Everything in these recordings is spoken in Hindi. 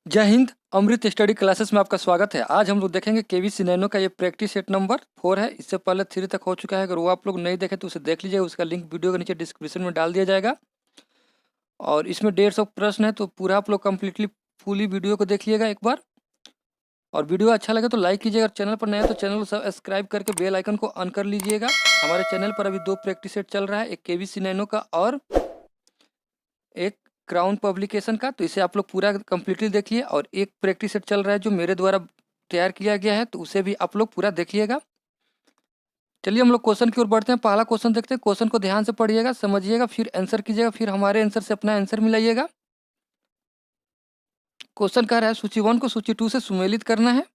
जय हिंद। अमृत स्टडी क्लासेस में आपका स्वागत है। आज हम लोग देखेंगे केवीसी नैनो का ये प्रैक्टिस सेट नंबर 4 है। इससे पहले 3 तक हो चुका है। अगर वो आप लोग नहीं देखे तो उसे देख लीजिए, उसका लिंक वीडियो के नीचे डिस्क्रिप्शन में डाल दिया जाएगा। और इसमें 150 प्रश्न है, तो पूरा आप लोग कम्प्लीटली फुली वीडियो को देखिएगा एक बार। और वीडियो अच्छा लगे तो लाइक कीजिएगा। अगर चैनल पर नया है तो चैनल को सब्सक्राइब करके बेल आइकन को ऑन कर लीजिएगा। हमारे चैनल पर अभी 2 प्रैक्टिस सेट चल रहा है, एक केवीसी नैनो का और एक क्राउन पब्लिकेशन का। तो इसे आप लोग पूरा कंप्लीटली देखिए। और एक प्रैक्टिस सेट चल रहा है जो मेरे द्वारा तैयार किया गया है, तो उसे भी आप लोग पूरा देखिएगा। चलिए हम लोग क्वेश्चन की ओर बढ़ते हैं। पहला क्वेश्चन देखते हैं। क्वेश्चन को ध्यान से पढ़िएगा, समझिएगा, फिर आंसर कीजिएगा, फिर हमारे आंसर से अपना आंसर मिलाइएगा। क्वेश्चन कह रहा है सूची 1 को सूची 2 से सुमेलित करना है।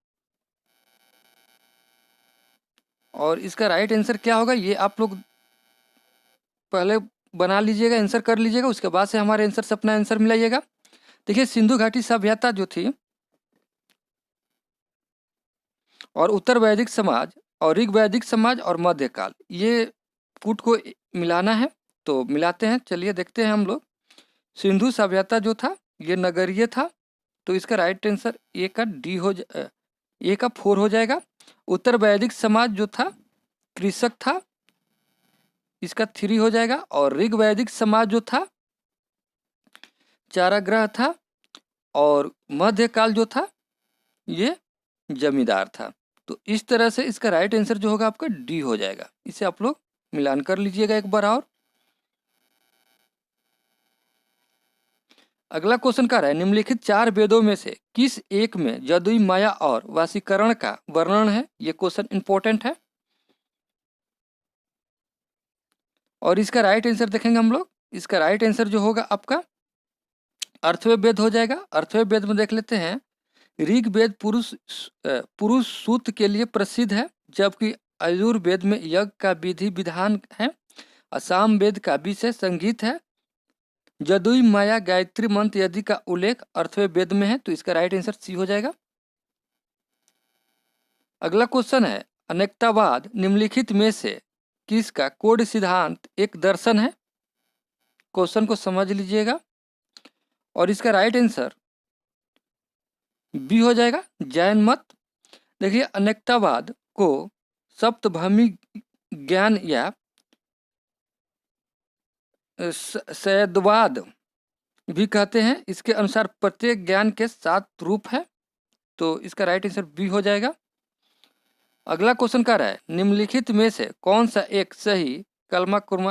और इसका राइट आंसर क्या होगा ये आप लोग पहले बना लीजिएगा, आंसर कर लीजिएगा, उसके बाद से हमारे आंसर से अपना आंसर मिलाइएगा। देखिए, सिंधु घाटी सभ्यता जो थी और उत्तर वैदिक समाज और ऋग वैदिक समाज और मध्यकाल, ये कूट को मिलाना है। तो मिलाते हैं, चलिए देखते हैं हम लोग। सिंधु सभ्यता जो था ये नगरीय था, तो इसका राइट आंसर ए का डी हो ए का 4 हो जाएगा। उत्तर वैदिक समाज जो था कृषक था, इसका 3 हो जाएगा। और ऋग वैदिक समाज जो था चाराग्रह था। और मध्यकाल जो था ये जमींदार था। तो इस तरह से इसका राइट आंसर जो होगा आपका डी हो जाएगा। इसे आप लोग मिलान कर लीजिएगा एक बार और। अगला क्वेश्चन क्या रहा है, निम्नलिखित 4 वेदों में से किस एक में जदुई माया और वाशीकरण का वर्णन है। ये क्वेश्चन इंपॉर्टेंट है। और इसका राइट आंसर देखेंगे हम लोग। इसका राइट आंसर जो होगा आपका अर्थवैध वेद हो जाएगा। अर्थवैध वेद में देख लेते हैं। ऋग्वेद पुरुष सूक्त के लिए प्रसिद्ध है, जबकि यजुर्वेद में यज्ञ का विधि विधान है। असम वेद का विषय संगीत है। जदुई माया गायत्री मंत्र यदि का उल्लेख अर्थवैध वेद में है, तो इसका राइट आंसर सी हो जाएगा। अगला क्वेश्चन है, अनेकतावाद निम्नलिखित में से किसका कोड सिद्धांत एक दर्शन है। क्वेश्चन को समझ लीजिएगा। और इसका राइट आंसर बी हो जाएगा, जैन मत। देखिए, अनेकतावाद को सप्तभूमि ज्ञान या सैद्वाद भी कहते हैं। इसके अनुसार प्रत्येक ज्ञान के 7 रूप है, तो इसका राइट आंसर बी हो जाएगा। अगला क्वेश्चन क्या रहा है, निम्नलिखित में से कौन सा एक सही कलमाक्रम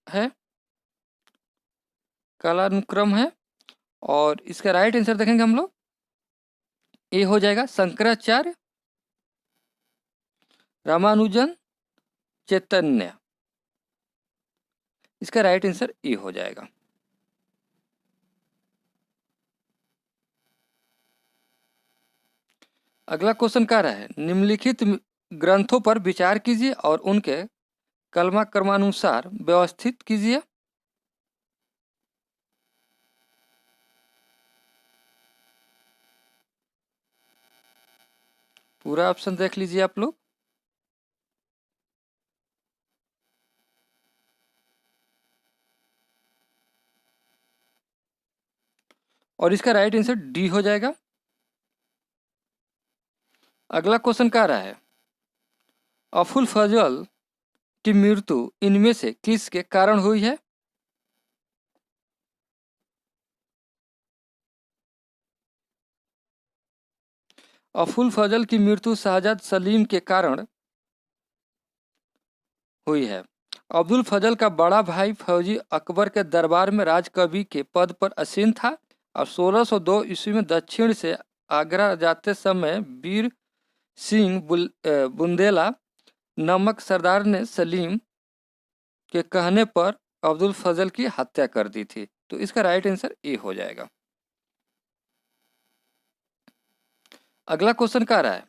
है, कालानुक्रम है। और इसका राइट आंसर देखेंगे हम लोग, ए हो जाएगा, शंकराचार्य, रामानुजन, चैतन्य। इसका राइट आंसर ए हो जाएगा। अगला क्वेश्चन क्या रहा है, निम्नलिखित ग्रंथों पर विचार कीजिए और उनके कलमाक्रमानुसार व्यवस्थित कीजिए। पूरा ऑप्शन देख लीजिए आप लोग। और इसका राइट आंसर डी हो जाएगा। अगला क्वेश्चन क्या रहा है, अफुल फजल की मृत्यु इनमें से किसके कारण हुई है। अफुल फजल की मृत्यु शहजाद सलीम के कारण हुई है। अब्दुल फजल का बड़ा भाई फौजी अकबर के दरबार में राजकवि के पद पर आसीन था। और 1602 ईस्वी में दक्षिण से आगरा जाते समय वीर सिंह बुंदेला नामक सरदार ने सलीम के कहने पर अब्दुल फजल की हत्या कर दी थी। तो इसका राइट आंसर ए हो जाएगा। अगला क्वेश्चन क्या रहा है,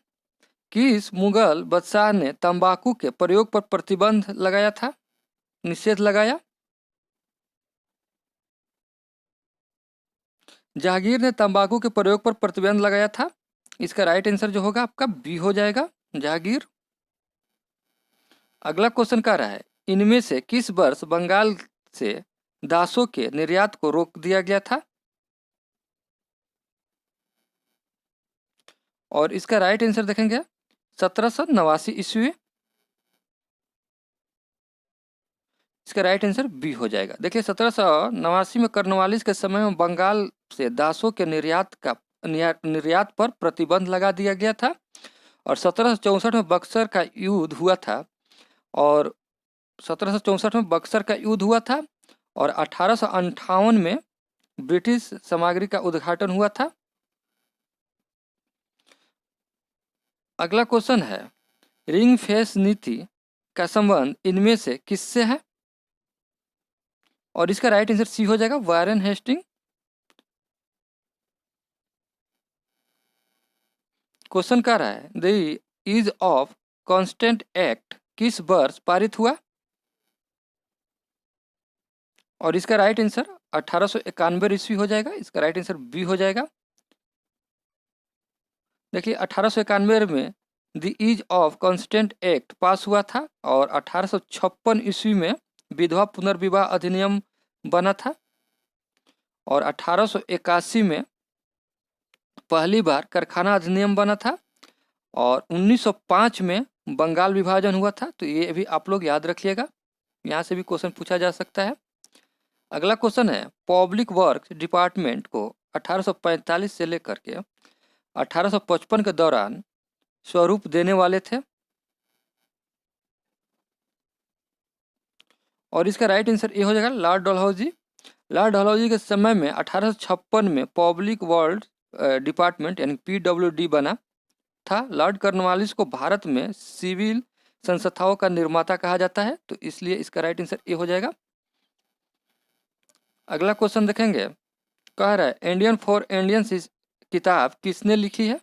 किस मुगल बादशाह ने तंबाकू के प्रयोग पर प्रतिबंध लगाया था, निषेध लगाया। जहांगीर ने तंबाकू के प्रयोग पर प्रतिबंध लगाया था। इसका राइट आंसर जो होगा आपका बी हो जाएगा, जहांगीर। अगला क्वेश्चन क्या रहा है, इनमें से किस वर्ष बंगाल से दासों के निर्यात को रोक दिया गया था। और इसका राइट आंसर देखेंगे 1789 ईस्वी। इसका राइट आंसर बी हो जाएगा। देखिए 1789 में कर्नवालिस के समय में बंगाल से दासों के निर्यात पर प्रतिबंध लगा दिया गया था। और 1764 में बक्सर का युद्ध हुआ था। और 1764 में बक्सर का युद्ध हुआ था और 1858 में ब्रिटिश सामग्री का उद्घाटन हुआ था। अगला क्वेश्चन है, रिंग फेंस नीति का संबंध इनमें से किससे है? और इसका राइट आंसर सी हो जाएगा, वारेन हेस्टिंग। क्वेश्चन कह रहा है the ease of constant act किस वर्ष पारित हुआ? और इसका राइट आंसर 1891 ईस्वी हो जाएगा। इसका राइट आंसर बी हो जाएगा। देखिए 1891 में the ease of constant act पास हुआ था और 1856 ईस्वी में विधवा पुनर्विवाह अधिनियम बना था और 1881 में पहली बार कारखाना अधिनियम बना था और 1905 में बंगाल विभाजन हुआ था। तो ये भी आप लोग याद रखिएगा, यहाँ से भी क्वेश्चन पूछा जा सकता है। अगला क्वेश्चन है, पब्लिक वर्क्स डिपार्टमेंट को 1845 से लेकर के 1855 के दौरान स्वरूप देने वाले थे? और इसका राइट आंसर ये हो जाएगा, लॉर्ड डलहौजी। लॉर्ड डलहौजी के समय में 1856 में पब्लिक वर्क्स डिपार्टमेंट यानी PWD बना था। लॉर्ड कॉर्नवालिस को भारत में सिविल संस्थाओं का निर्माता कहा जाता है, तो इसलिए इसका राइट आंसर ये हो जाएगा। अगला क्वेश्चन देखेंगे, कह रहा है इंडियन फॉर इंडियंस किताब किसने लिखी है?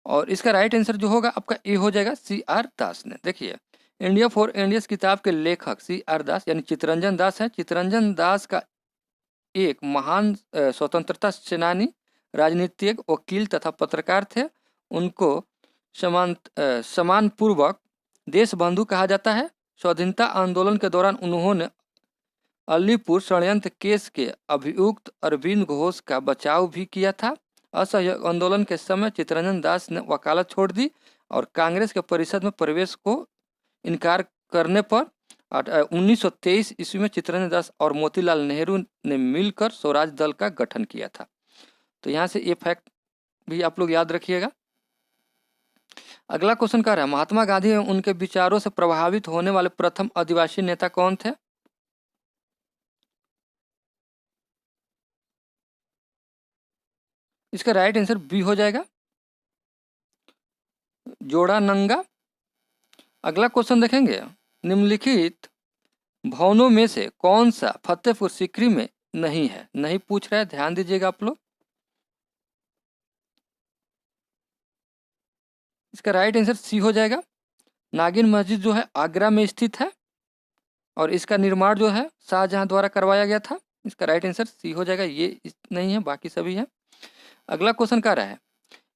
और इसका राइट आंसर जो होगा आपका ए हो जाएगा, CR दास ने। देखिए इंडिया फॉर इंडियंस किताब के लेखक CR दास यानी चित्तरंजन दास है। चित्तरंजन दास का एक महान स्वतंत्रता सेनानी, राजनीतिज्ञ, वकील तथा पत्रकार थे। उनको सम्मानपूर्वक देशबंधु कहा जाता है। स्वाधीनता आंदोलन के दौरान उन्होंने अलीपुर षड्यंत्र केस के अभियुक्त अरविंद घोष का बचाव भी किया था। असहयोग आंदोलन के समय चित्तरंजन दास ने वकालत छोड़ दी और कांग्रेस के परिषद में प्रवेश को इनकार करने पर 1923 ईस्वी में चित्तरंजन दास और मोतीलाल नेहरू ने मिलकर स्वराज दल का गठन किया था। तो यहाँ से ये फैक्ट भी आप लोग याद रखिएगा। अगला क्वेश्चन कह रहा है, महात्मा गांधी एवं उनके विचारों से प्रभावित होने वाले प्रथम आदिवासी नेता कौन थे? इसका राइट आंसर बी हो जाएगा, जोड़ानंगा। अगला क्वेश्चन देखेंगे, निम्नलिखित भवनों में से कौन सा फतेहपुर सीकरी में नहीं है? नहीं पूछ रहा है, ध्यान दीजिएगा आप लोग। इसका राइट आंसर सी हो जाएगा। नागिन मस्जिद जो है आगरा में स्थित है और इसका निर्माण जो है शाहजहां द्वारा करवाया गया था। इसका राइट आंसर सी हो जाएगा, ये नहीं है, बाकी सभी है। अगला क्वेश्चन कह रहा है,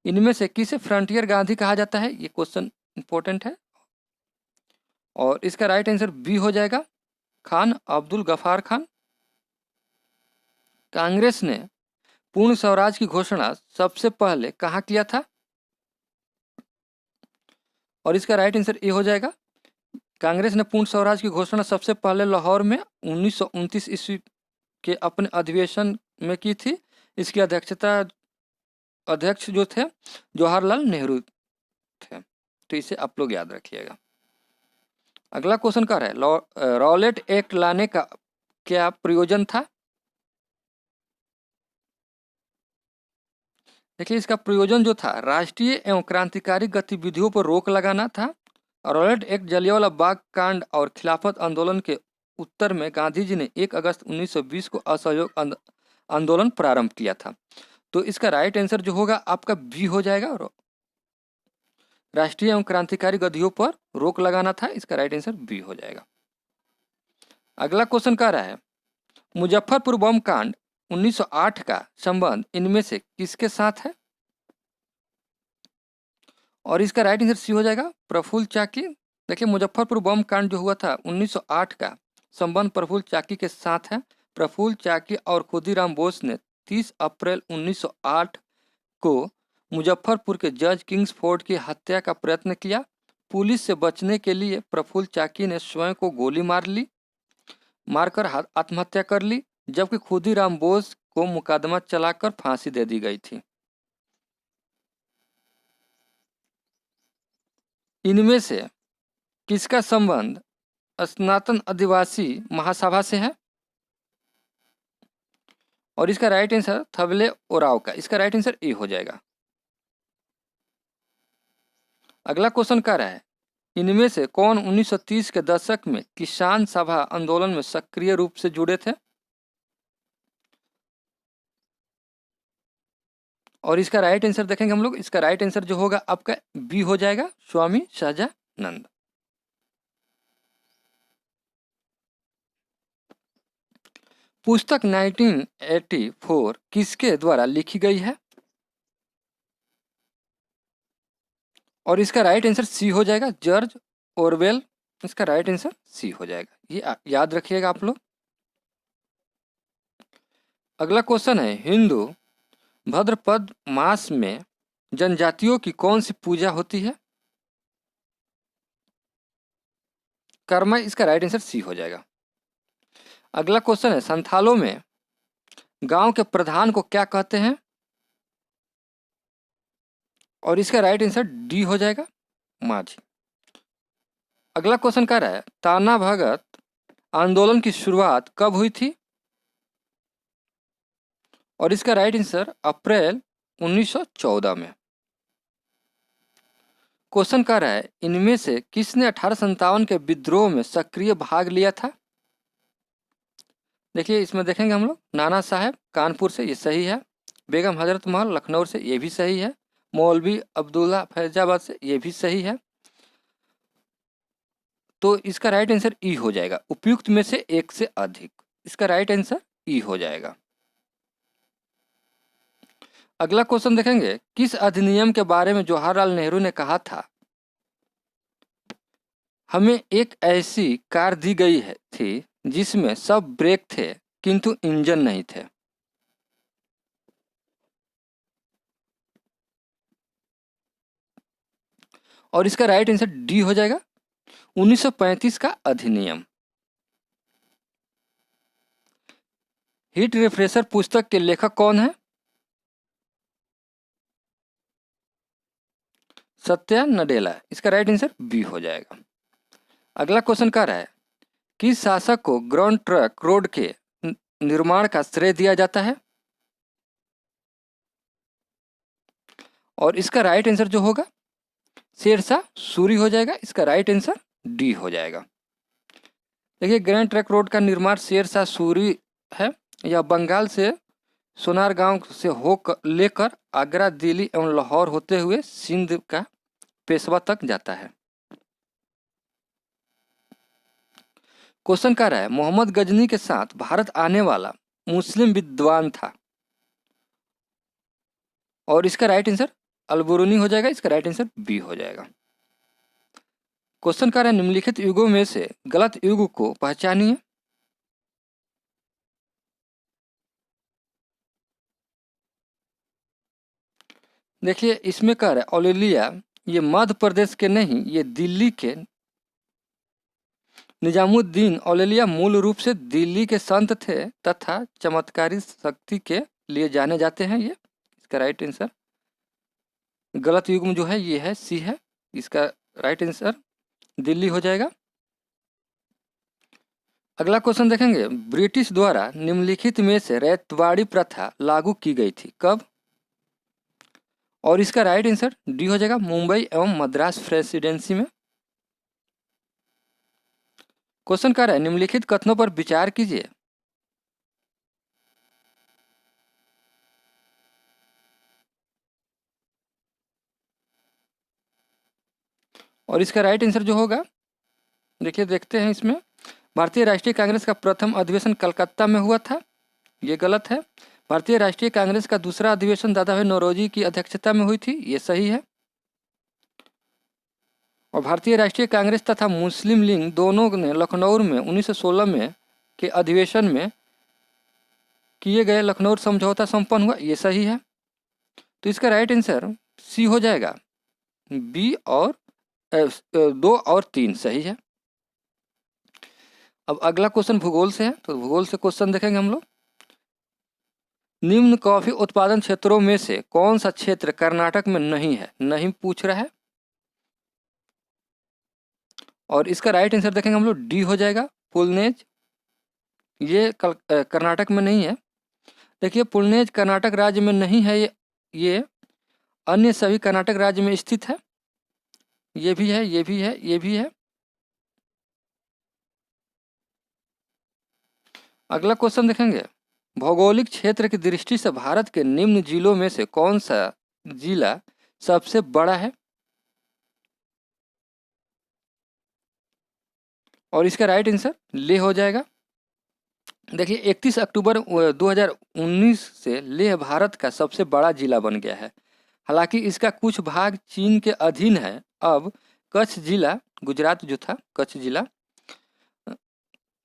इनमें से किसे फ्रंटियर गांधी कहा जाता है? ये क्वेश्चन इंपॉर्टेंट है और इसका राइट आंसर बी हो जाएगा, खान अब्दुल गफार खान। कांग्रेस ने पूर्ण स्वराज की घोषणा सबसे पहले कहाँ किया था? और इसका राइट आंसर ए हो जाएगा, कांग्रेस ने पूर्ण स्वराज की घोषणा सबसे पहले लाहौर में 1929 ईस्वी के अपने अधिवेशन में की थी। इसकी अध्यक्ष जो थे जवाहरलाल नेहरू थे। तो इसे आप लोग याद रखिएगा। अगला क्वेश्चन कह रहा है, रॉलेट एक्ट लाने का क्या प्रयोजन था? देखिए इसका प्रयोजन जो था राष्ट्रीय एवं क्रांतिकारी गतिविधियों पर रोक लगाना था। रॉलेट एक्ट जलियांवाला बाग कांड और खिलाफत आंदोलन के उत्तर में गांधी जी ने 1 अगस्त 1920 को असहयोग आंदोलन प्रारंभ किया था। तो इसका राइट आंसर जो होगा आपका बी हो जाएगा, राष्ट्रीय एवं क्रांतिकारी गतिविधियों पर रोक लगाना था। इसका राइट आंसर बी हो जाएगा। अगला क्वेश्चन कह रहा है, मुजफ्फरपुर बम कांड 1908 का संबंध इनमें से किसके साथ है? और इसका राइट आंसर सी हो जाएगा, प्रफुल्ल चाकी। देखिए मुजफ्फरपुर बम कांड जो हुआ था 1908 का संबंध प्रफुल्ल चाकी के साथ है। प्रफुल्ल चाकी और खुदीराम बोस ने 30 अप्रैल 1908 को मुजफ्फरपुर के जज किंग्सफोर्ड की हत्या का प्रयत्न किया। पुलिस से बचने के लिए प्रफुल्ल चाकी ने स्वयं को गोली मारकर आत्महत्या कर ली, जबकि खुदीराम बोस को मुकदमा चलाकर फांसी दे दी गई थी। इनमें से किसका संबंध स्नातन आदिवासी महासभा से है? और इसका राइट आंसर थबले ओराव का। इसका राइट आंसर ए हो जाएगा। अगला क्वेश्चन कह रहा है, इनमें से कौन 1930 के दशक में किसान सभा आंदोलन में सक्रिय रूप से जुड़े थे? और इसका राइट आंसर देखेंगे हम लोग। इसका राइट आंसर जो होगा आपका बी हो जाएगा, स्वामी सहजानंद। पुस्तक 1984 किसके द्वारा लिखी गई है? और इसका राइट आंसर सी हो जाएगा, जॉर्ज ऑरवेल। इसका राइट आंसर सी हो जाएगा, ये याद रखिएगा आप लोग। अगला क्वेश्चन है, हिंदू भाद्रपद मास में जनजातियों की कौन सी पूजा होती है? कर्मा। इसका राइट आंसर सी हो जाएगा। अगला क्वेश्चन है, संथालों में गांव के प्रधान को क्या कहते हैं? और इसका राइट आंसर डी हो जाएगा, माझी। अगला क्वेश्चन कह रहा है, ताना भगत आंदोलन की शुरुआत कब हुई थी? और इसका राइट आंसर अप्रैल 1914 में। क्वेश्चन कह रहा है, इनमें से किसने 1857 के विद्रोह में सक्रिय भाग लिया था? देखिए इसमें देखेंगे हम लोग, नाना साहब कानपुर से, ये सही है। बेगम हजरत महल लखनऊ से, ये भी सही है। मौलवी अब्दुल्ला फैजाबाद से, ये भी सही है। तो इसका राइट आंसर ई हो जाएगा, उपयुक्त में से एक से अधिक। इसका राइट आंसर ई हो जाएगा। अगला क्वेश्चन देखेंगे, किस अधिनियम के बारे में जवाहरलाल नेहरू ने कहा था, हमें एक ऐसी कार दी गई थी जिसमें सब ब्रेक थे किंतु इंजन नहीं थे? और इसका राइट आंसर डी हो जाएगा, 1935 का अधिनियम। हीट रिफ्रेशर पुस्तक के लेखक कौन है? सत्या नडेला। इसका राइट आंसर बी हो जाएगा। अगला क्वेश्चन कह रहा है, किस शासक को ग्राउंड ट्रक रोड के निर्माण का श्रेय दिया जाता है? और इसका राइट आंसर जो होगा शेरशाह सूरी हो जाएगा। इसका राइट आंसर डी हो जाएगा। देखिए ग्रैंड ट्रक रोड का निर्माण शेरशाह सूरी है। यह बंगाल से सोनार गांव से होकर लेकर आगरा, दिल्ली एवं लाहौर होते हुए सिंध का पेशवा तक जाता है। क्वेश्चन कह रहा है, मोहम्मद गजनी के साथ भारत आने वाला मुस्लिम विद्वान था? और इसका राइट आंसर अलबरूनी हो जाएगा। इसका राइट आंसर बी हो जाएगा। क्वेश्चन कह रहा है, निम्नलिखित युगों में से गलत युग को पहचानिए। देखिए इसमें कह रहा है, औलिया ये मध्य प्रदेश के नहीं, ये दिल्ली के निजामुद्दीन औलिया मूल रूप से दिल्ली के संत थे तथा चमत्कारी शक्ति के लिए जाने जाते हैं। ये इसका राइट आंसर गलत युग में जो है ये है सी है। इसका राइट आंसर दिल्ली हो जाएगा। अगला क्वेश्चन देखेंगे, ब्रिटिश द्वारा निम्नलिखित में से रैयतवाड़ी प्रथा लागू की गई थी कब? और इसका राइट आंसर डी हो जाएगा, मुंबई एवं मद्रास प्रेसिडेंसी में। क्वेश्चन कह रहा है, निम्नलिखित कथनों पर विचार कीजिए। और इसका राइट आंसर जो होगा, देखिए देखते हैं इसमें, भारतीय राष्ट्रीय कांग्रेस का प्रथम अधिवेशन कलकत्ता में हुआ था, ये गलत है। भारतीय राष्ट्रीय कांग्रेस का दूसरा अधिवेशन दादा भाई नौरोजी की अध्यक्षता में हुई थी, ये सही है। और भारतीय राष्ट्रीय कांग्रेस तथा मुस्लिम लीग दोनों ने लखनऊ में 1916 में के अधिवेशन में किए गए लखनऊ समझौता संपन्न हुआ, ये सही है। तो इसका राइट आंसर सी हो जाएगा। बी और 2 और 3 सही है। अब अगला क्वेश्चन भूगोल से है, तो भूगोल से क्वेश्चन देखेंगे हम लोग। निम्न कॉफी उत्पादन क्षेत्रों में से कौन सा क्षेत्र कर्नाटक में नहीं है? नहीं पूछ रहा है। और इसका राइट आंसर देखेंगे हम लोग, डी हो जाएगा, पुलनेज। ये कर्नाटक में नहीं है। देखिए पुलनेज कर्नाटक राज्य में नहीं है, ये अन्य सभी कर्नाटक राज्य में स्थित है। ये भी है, ये भी है, ये भी है। अगला क्वेश्चन देखेंगे। भौगोलिक क्षेत्र की दृष्टि से भारत के निम्न जिलों में से कौन सा जिला सबसे बड़ा है? और इसका राइट आंसर लेह हो जाएगा। देखिए 31 अक्टूबर 2019 से लेह भारत का सबसे बड़ा जिला बन गया है। हालांकि इसका कुछ भाग चीन के अधीन है। अब कच्छ जिला, गुजरात जो था कच्छ जिला,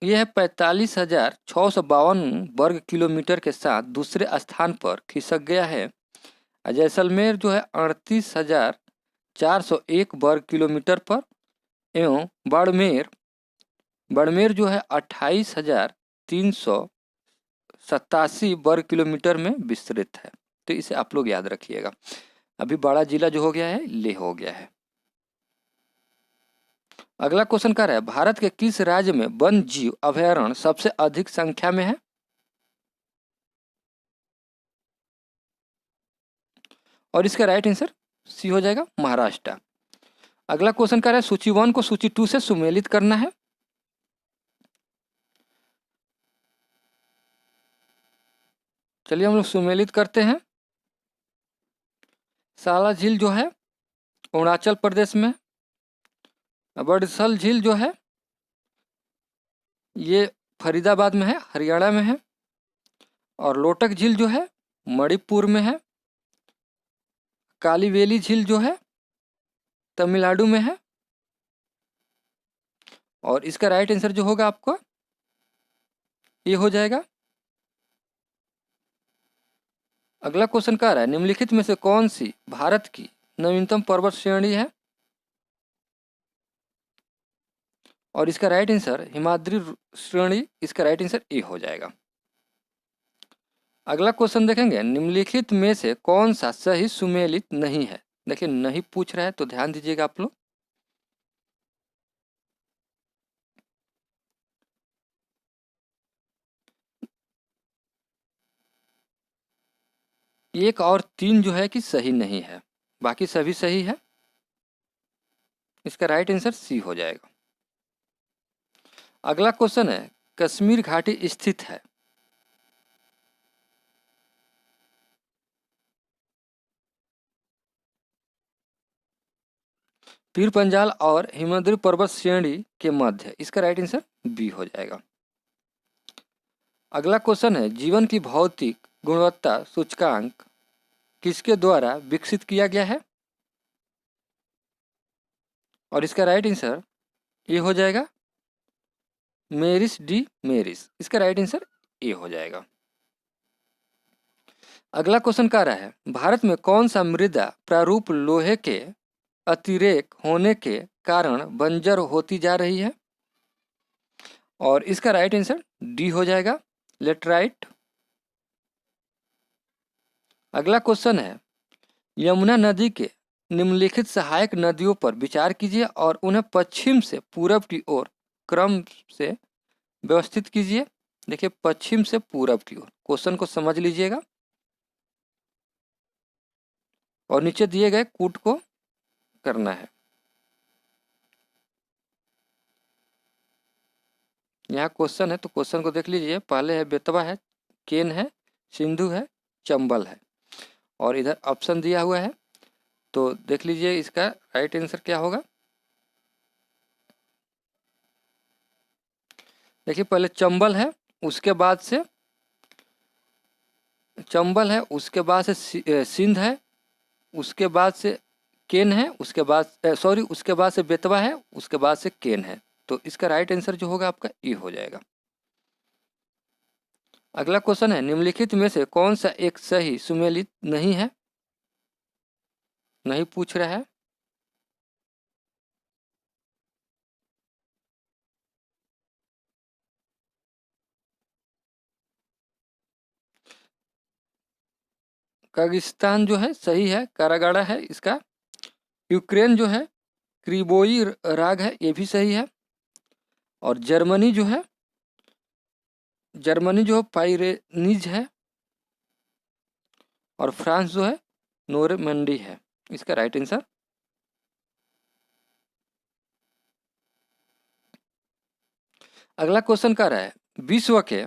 यह 45,652 वर्ग किलोमीटर के साथ दूसरे स्थान पर खिसक गया है। जैसलमेर जो है 38,401 वर्ग किलोमीटर पर, एवं बाड़मेर जो है 28,387 वर्ग किलोमीटर में विस्तृत है। तो इसे आप लोग याद रखिएगा। अभी बड़ा जिला जो हो गया है लेह हो गया है। अगला क्वेश्चन क्या है, भारत के किस राज्य में वन जीव अभयारण्य सबसे अधिक संख्या में है? और इसका राइट आंसर सी हो जाएगा, महाराष्ट्र। अगला क्वेश्चन क्या है, सूची 1 को सूची 2 से सुमेलित करना है। चलिए हम लोग सुमेलित करते हैं। साला झील जो है अरुणाचल प्रदेश में, बड़सल झील जो है ये फरीदाबाद में है, हरियाणा में है। और लोटक झील जो है मणिपुर में है। कालीवेली झील जो है तमिलनाडु में है। और इसका राइट आंसर जो होगा आपको ये हो जाएगा। अगला क्वेश्चन क्या रहा है, निम्नलिखित में से कौन सी भारत की नवीनतम पर्वत श्रेणी है? और इसका राइट आंसर हिमाद्री श्रेणी, इसका राइट आंसर ए हो जाएगा। अगला क्वेश्चन देखेंगे, निम्नलिखित में से कौन सा सही सुमेलित नहीं है? देखिए नहीं पूछ रहा है तो ध्यान दीजिएगा आप लोग। एक और 3 जो है कि सही नहीं है, बाकी सभी सही है। इसका राइट आंसर सी हो जाएगा। अगला क्वेश्चन है, कश्मीर घाटी स्थित है। पीर पंजाल और हिमाद्री पर्वत श्रेणी के मध्य, इसका राइट आंसर बी हो जाएगा। अगला क्वेश्चन है, जीवन की भौतिक गुणवत्ता सूचकांक किसके द्वारा विकसित किया गया है? और इसका राइट आंसर ये हो जाएगा, मेरिस डी मेरिस। इसका राइट आंसर ए हो जाएगा। अगला क्वेश्चन क्या रहा है, भारत में कौन सा मृदा प्रारूप लोहे के अतिरेक होने के कारण बंजर होती जा रही है? और इसका राइट आंसर डी हो जाएगा, लेटराइट। अगला क्वेश्चन है, यमुना नदी के निम्नलिखित सहायक नदियों पर विचार कीजिए और उन्हें पश्चिम से पूरब की ओर क्रम से व्यवस्थित कीजिए। देखिए पश्चिम से पूरब की ओर, क्वेश्चन को समझ लीजिएगा और नीचे दिए गए कूट को करना है। यहाँ क्वेश्चन है तो क्वेश्चन को देख लीजिए। पहले है बेतवा है, केन है, सिंधु है, चंबल है, और इधर ऑप्शन दिया हुआ है। तो देख लीजिए इसका राइट आंसर क्या होगा। देखिए पहले चंबल है, उसके बाद से चंबल है, उसके बाद से सिंध है, उसके बाद से केन है, उसके बाद उसके बाद से बेतवा है, उसके बाद से केन है। तो इसका राइट आंसर जो होगा आपका ए हो जाएगा। अगला क्वेश्चन है, निम्नलिखित में से कौन सा एक सही सुमेलित नहीं है? नहीं पूछ रहा है। कजाकिस्तान जो है सही है, कारागाड़ा है इसका। यूक्रेन जो है क्रिबोई राग है, ये भी सही है। और जर्मनी जो है पाइरेनीज है। और फ्रांस जो है नोरमंडी है। इसका राइट आंसर। अगला क्वेश्चन कर रहा है, विश्व के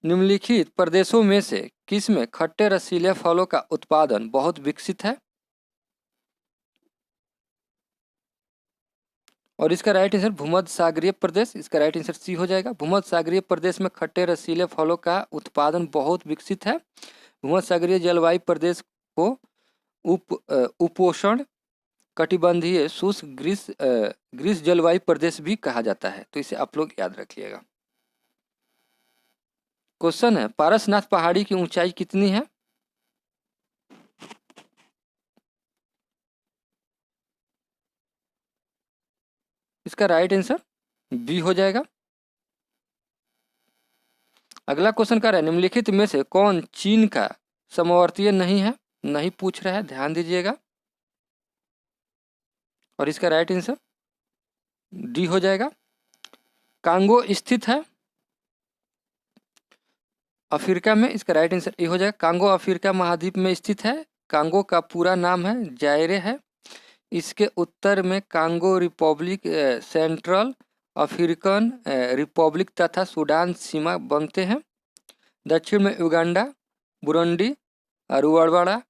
निम्नलिखित प्रदेशों में से किस में खट्टे रसीले फलों का उत्पादन बहुत विकसित है? और इसका राइट आंसर भूमध्य सागरीय प्रदेश। इसका राइट आंसर सी हो जाएगा। भूमध्य सागरीय प्रदेश में खट्टे रसीले फलों का उत्पादन बहुत विकसित है। भूमध्य सागरीय जलवायु प्रदेश को उपोष्ण कटिबंधीय शुष्क ग्रीष्म जलवायु प्रदेश भी कहा जाता है। तो इसे आप लोग याद रखिएगा। क्वेश्चन है, पारसनाथ पहाड़ी की ऊंचाई कितनी है? इसका राइट आंसर बी हो जाएगा। अगला क्वेश्चन क्या है, निम्नलिखित में से कौन चीन का समवर्तीय नहीं है? नहीं पूछ रहा है, ध्यान दीजिएगा। और इसका राइट आंसर डी हो जाएगा। कांगो स्थित है अफ्रीका में। इसका राइट आंसर ए हो जाएगा। कांगो अफ्रीका महाद्वीप में स्थित है। कांगो का पूरा नाम है जायरे है। इसके उत्तर में Congo Republic, central African Republic तथा सूडान सीमा बनते हैं। दक्षिण में युगांडा, बुरुंडी, रुवांडा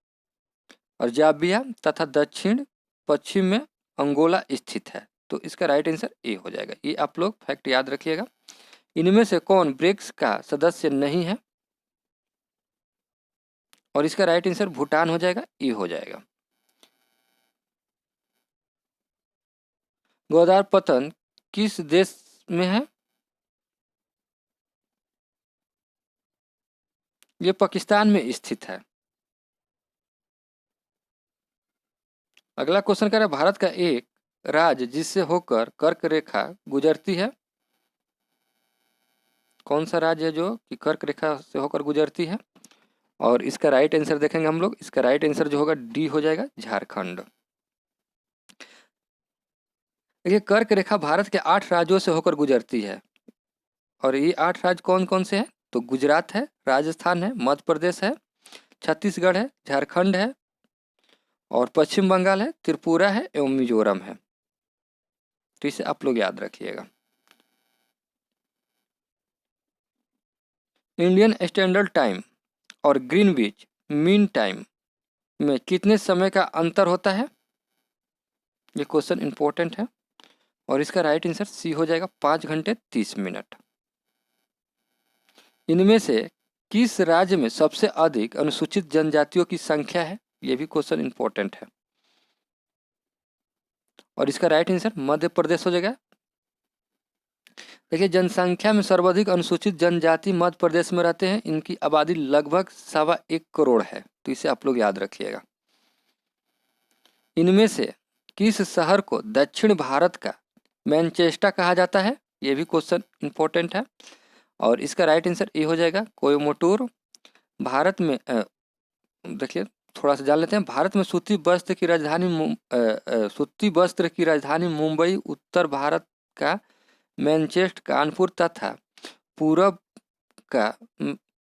और जाम्बिया तथा दक्षिण पश्चिम में अंगोला स्थित है। तो इसका राइट आंसर ए हो जाएगा। ये आप लोग फैक्ट याद रखिएगा। इनमें से कौन ब्रिक्स का सदस्य नहीं है? और इसका राइट आंसर भूटान हो जाएगा, ए हो जाएगा। ग्वादार पतन किस देश में है? ये पाकिस्तान में स्थित है। अगला क्वेश्चन कह रहा है, भारत का एक राज्य जिससे होकर कर्क रेखा गुजरती है। कौन सा राज्य है जो कि कर्क रेखा से होकर गुजरती है? और इसका राइट आंसर देखेंगे हम लोग। इसका राइट आंसर जो होगा डी हो जाएगा, झारखंड। देखिए, कर्क रेखा भारत के 8 राज्यों से होकर गुजरती है। और ये 8 राज्य कौन कौन से हैं? तो गुजरात है, राजस्थान है, मध्य प्रदेश है, छत्तीसगढ़ है, झारखंड है और पश्चिम बंगाल है, त्रिपुरा है एवं मिजोरम है। तो इसे आप लोग याद रखिएगा। इंडियन स्टैंडर्ड टाइम और ग्रीनविच मीन टाइम में कितने समय का अंतर होता है? ये क्वेश्चन इंपॉर्टेंट है। और इसका राइट आंसर सी हो जाएगा, 5 घंटे 30 मिनट। इनमें से किस राज्य में सबसे अधिक अनुसूचित जनजातियों की संख्या है? ये भी क्वेश्चन इंपॉर्टेंट है। और इसका राइट आंसर मध्य प्रदेश हो जाएगा। देखिए, जनसंख्या में सर्वाधिक अनुसूचित जनजाति मध्य प्रदेश में रहते हैं। इनकी आबादी लगभग 1.25 करोड़ है। तो इसे आप लोग याद रखिएगा। इनमें से किस शहर को दक्षिण भारत का मैनचेस्टर कहा जाता है? ये भी क्वेश्चन इंपॉर्टेंट है। और इसका राइट आंसर ये हो जाएगा, कोयम्बटूर। भारत में देखिए, थोड़ा सा जान लेते हैं। भारत में सूती वस्त्र की राजधानी मुंबई, उत्तर भारत का मैनचेस्टर कानपुर तथा पूरब का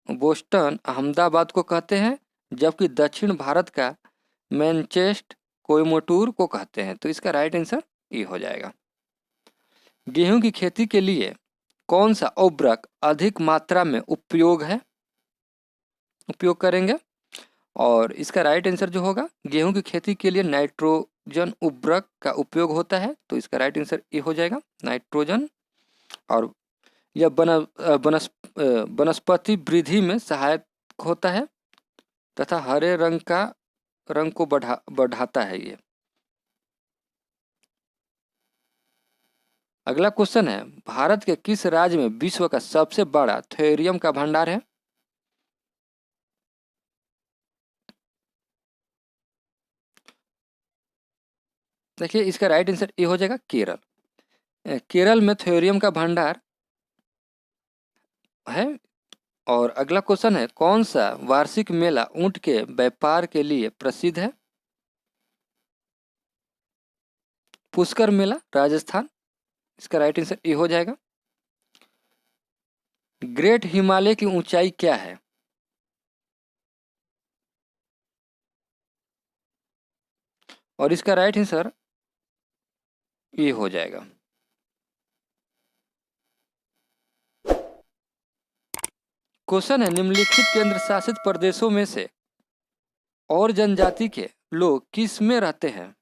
बोस्टन अहमदाबाद को कहते हैं, जबकि दक्षिण भारत का मैनचेस्टर कोयम्बटूर को कहते हैं। तो इसका राइट आंसर ये हो जाएगा। गेहूं की खेती के लिए कौन सा उर्वरक अधिक मात्रा में उपयोग करेंगे? और इसका राइट आंसर जो होगा, गेहूं की खेती के लिए नाइट्रोजन उर्वरक का उपयोग होता है। तो इसका राइट आंसर ये हो जाएगा, नाइट्रोजन। और यह वनस्पति वृद्धि में सहायक होता है तथा हरे रंग को बढ़ाता है ये। अगला क्वेश्चन है, भारत के किस राज्य में विश्व का सबसे बड़ा थोरियम का भंडार है? देखिए इसका राइट आंसर ये हो जाएगा केरल। केरल में थोरियम का भंडार है। और अगला क्वेश्चन है, कौन सा वार्षिक मेला ऊंट के व्यापार के लिए प्रसिद्ध है? पुष्कर मेला, राजस्थान। इसका राइट आंसर ये हो जाएगा। ग्रेट हिमालय की ऊंचाई क्या है? और इसका राइट आंसर ये हो जाएगा। क्वेश्चन है, निम्नलिखित केंद्र शासित प्रदेशों में से और जनजाति के लोग किस में रहते हैं?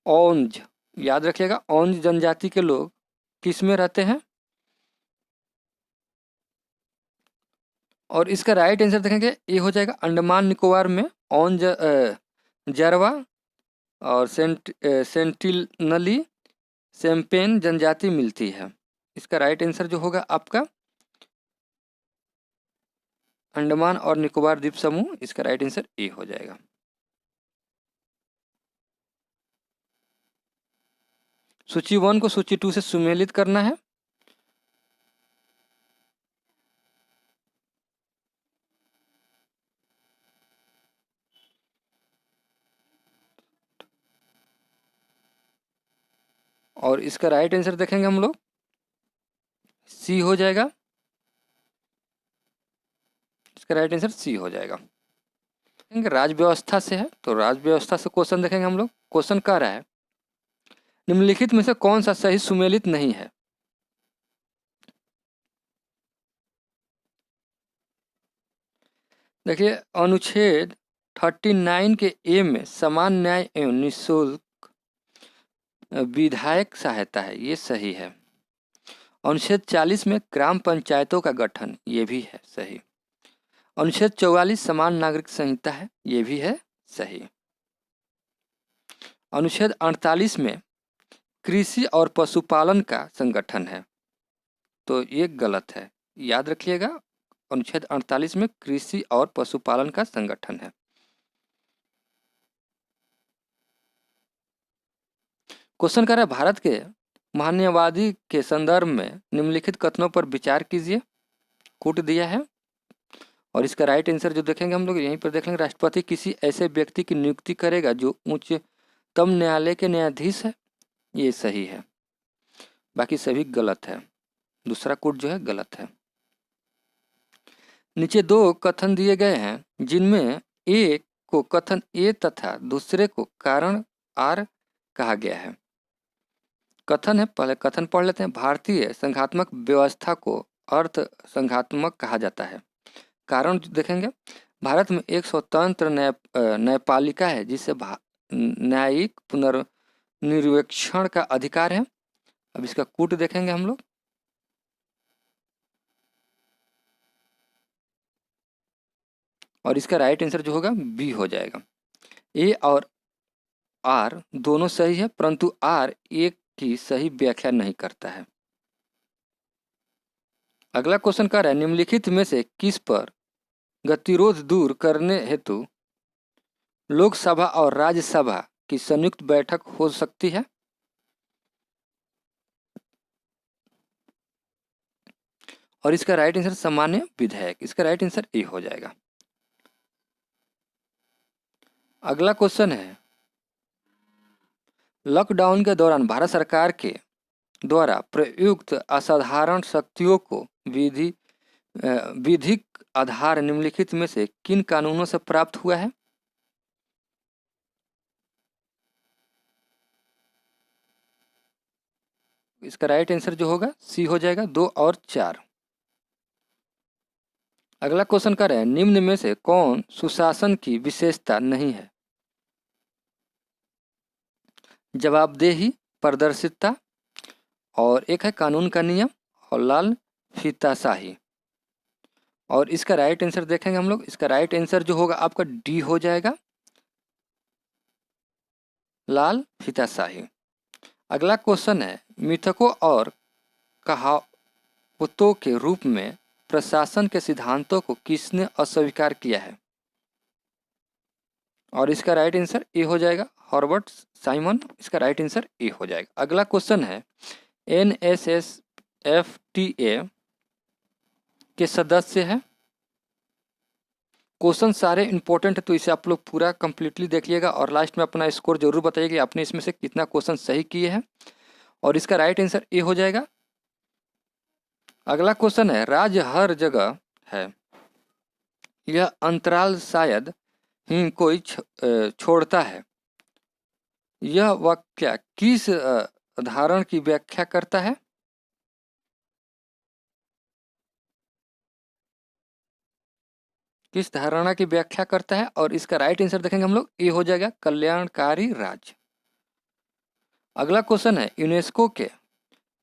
ओंज, याद रखिएगा, ओंज जनजाति के लोग किस में रहते हैं? और इसका राइट आंसर देखेंगे ये हो जाएगा अंडमान निकोबार में ओंज जरवा और सेंटिनली सेम्पेन जनजाति मिलती है। इसका राइट आंसर जो होगा आपका अंडमान और निकोबार द्वीप समूह। इसका राइट आंसर ए हो जाएगा। सूची 1 को सूची 2 से सुमेलित करना है। और इसका राइट आंसर देखेंगे हम लोग, सी हो जाएगा। इसका राइट आंसर सी हो जाएगा। राज्य व्यवस्था से है, तो राज्य व्यवस्था से क्वेश्चन देखेंगे हम लोग। क्वेश्चन कह रहा है, निम्नलिखित में से कौन सा सही सुमेलित नहीं है? देखिए अनुच्छेद 39 के ए में समान न्याय एवं निःशुल्क विधायक सहायता है, ये सही है। अनुच्छेद 40 में ग्राम पंचायतों का गठन, ये भी है सही। अनुच्छेद 44 समान नागरिक संहिता है, ये भी है सही। अनुच्छेद 48 में कृषि और पशुपालन का संगठन है, तो ये गलत है, याद रखिएगा। अनुच्छेद 48 में कृषि और पशुपालन का संगठन है। क्वेश्चन कर रहा है, भारत के महान्यवादी के संदर्भ में निम्नलिखित कथनों पर विचार कीजिए। कूट दिया है। और इसका राइट आंसर जो देखेंगे हम लोग यहीं पर देख लेंगे, राष्ट्रपति किसी ऐसे व्यक्ति की नियुक्ति करेगा जो उच्चतम न्यायालय के न्यायाधीश है, ये सही है। बाकी सभी गलत है, दूसरा कूट जो है गलत है। नीचे दो कथन दिए गए हैं जिनमें एक को कथन ए तथा दूसरे को कारण आर कहा गया है। कथन है, पहले कथन पढ़ लेते हैं। भारतीय संघात्मक व्यवस्था को अर्थ संघात्मक कहा जाता है। कारण देखेंगे, भारत में एक स्वतंत्र न्यायपालिका है जिसे न्यायिक पुनर्निरीक्षण का अधिकार है। अब इसका कूट देखेंगे हम लोग। और इसका राइट आंसर जो होगा बी हो जाएगा। ए और आर दोनों सही है, परंतु आर एक की सही व्याख्या नहीं करता है। अगला क्वेश्चन कर रहा है, निम्नलिखित में से किस पर गतिरोध दूर करने हेतु लोकसभा और राज्यसभा की संयुक्त बैठक हो सकती है? और इसका राइट आंसर सामान्य विधायक। इसका राइट आंसर ए हो जाएगा। अगला क्वेश्चन है, लॉकडाउन के दौरान भारत सरकार के द्वारा प्रयुक्त असाधारण शक्तियों को विधिक आधार निम्नलिखित में से किन कानूनों से प्राप्त हुआ है? इसका राइट आंसर जो होगा सी हो जाएगा, 2 और 4। अगला क्वेश्चन कर रहे हैं, निम्न में से कौन सुशासन की विशेषता नहीं है? जवाबदेही, पारदर्शिता, और एक है कानून का नियम, और लाल फीताशाही। और इसका राइट आंसर देखेंगे हम लोग। इसका राइट आंसर जो होगा आपका डी हो जाएगा, लाल फीताशाही। अगला क्वेश्चन है, मिथकों और कहावतों के रूप में प्रशासन के सिद्धांतों को किसने अस्वीकार किया है? और इसका राइट आंसर ए हो जाएगा, हॉर्बर्ट साइमन। इसका राइट आंसर ए हो जाएगा। अगला क्वेश्चन है, NSSFTA के सदस्य हैं। क्वेश्चन सारे इंपॉर्टेंट है, तो इसे आप लोग पूरा कंप्लीटली देखिएगा और लास्ट में अपना स्कोर जरूर बताइए कि आपने इसमें से कितना क्वेश्चन सही किए हैं। और इसका राइट आंसर ए हो जाएगा। अगला क्वेश्चन है, राज्य हर जगह है, यह अंतराल शायद ही कोई छोड़ता है। यह वाक्य किस उदाहरण की व्याख्या करता है? किस धारणा की व्याख्या करता है? और इसका राइट आंसर देखेंगे हम लोग, ए हो जाएगा, कल्याणकारी राज्य। अगला क्वेश्चन है, यूनेस्को के